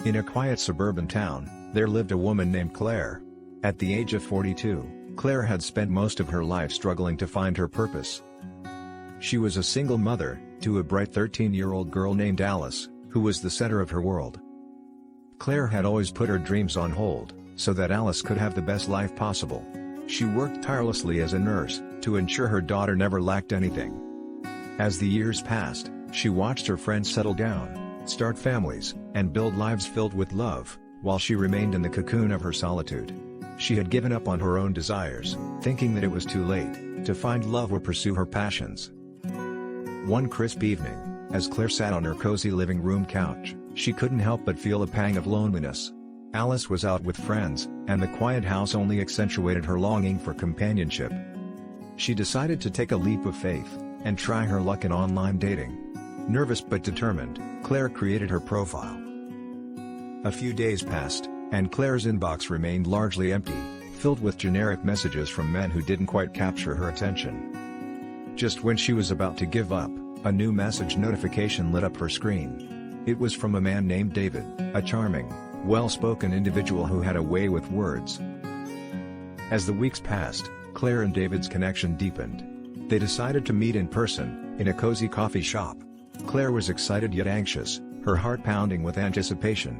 In a quiet suburban town, there lived a woman named Claire. At the age of 42, Claire had spent most of her life struggling to find her purpose. She was a single mother to a bright 13-year-old girl named Alice, who was the center of her world. Claire had always put her dreams on hold, so that Alice could have the best life possible. She worked tirelessly as a nurse, to ensure her daughter never lacked anything. As the years passed, she watched her friends settle down, start families, and build lives filled with love, while she remained in the cocoon of her solitude. She had given up on her own desires, thinking that it was too late to find love or pursue her passions. One crisp evening, as Claire sat on her cozy living room couch, she couldn't help but feel a pang of loneliness. Alice was out with friends, and the quiet house only accentuated her longing for companionship. She decided to take a leap of faith, and try her luck in online dating. Nervous but determined, Claire created her profile. A few days passed, and Claire's inbox remained largely empty, filled with generic messages from men who didn't quite capture her attention. Just when she was about to give up, a new message notification lit up her screen. It was from a man named David, a charming, well-spoken individual who had a way with words. As the weeks passed, Claire and David's connection deepened. They decided to meet in person, in a cozy coffee shop. Claire was excited yet anxious, her heart pounding with anticipation.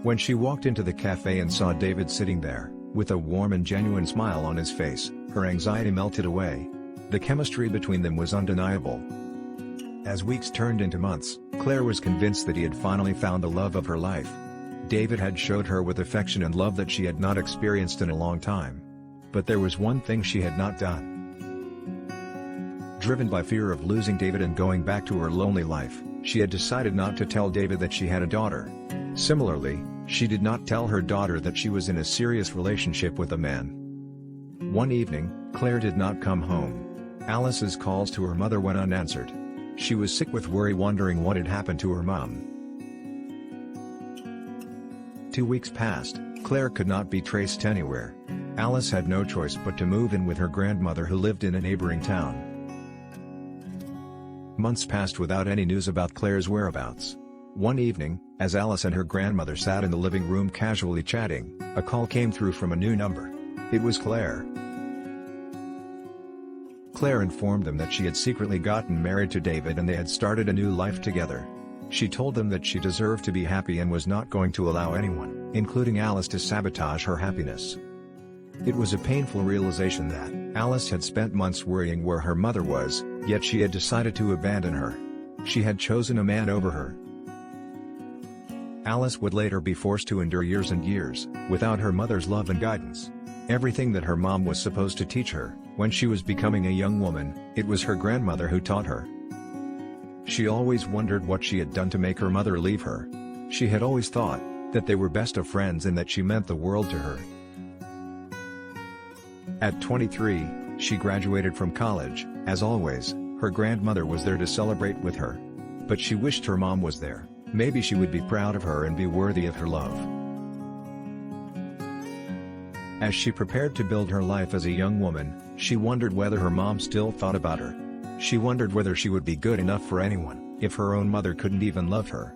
When she walked into the cafe and saw David sitting there, with a warm and genuine smile on his face, her anxiety melted away. The chemistry between them was undeniable. As weeks turned into months, Claire was convinced that he had finally found the love of her life. David had showed her with affection and love that she had not experienced in a long time. But there was one thing she had not done. Driven by fear of losing David and going back to her lonely life, she had decided not to tell David that she had a daughter. Similarly, she did not tell her daughter that she was in a serious relationship with a man. One evening, Claire did not come home. Alice's calls to her mother went unanswered. She was sick with worry, wondering what had happened to her mom. 2 weeks passed, Claire could not be traced anywhere. Alice had no choice but to move in with her grandmother who lived in a neighboring town. Months passed without any news about Claire's whereabouts. One evening, as Alice and her grandmother sat in the living room casually chatting, a call came through from a new number. It was Claire. Claire informed them that she had secretly gotten married to David and they had started a new life together. She told them that she deserved to be happy and was not going to allow anyone, including Alice, to sabotage her happiness. It was a painful realization that Alice had spent months worrying where her mother was, yet she had decided to abandon her. She had chosen a man over her. Alice would later be forced to endure years and years, without her mother's love and guidance. Everything that her mom was supposed to teach her, when she was becoming a young woman, it was her grandmother who taught her. She always wondered what she had done to make her mother leave her. She had always thought that they were best of friends and that she meant the world to her. At 23, she graduated from college. As always, her grandmother was there to celebrate with her. But she wished her mom was there. Maybe she would be proud of her and be worthy of her love. As she prepared to build her life as a young woman, she wondered whether her mom still thought about her. She wondered whether she would be good enough for anyone, if her own mother couldn't even love her.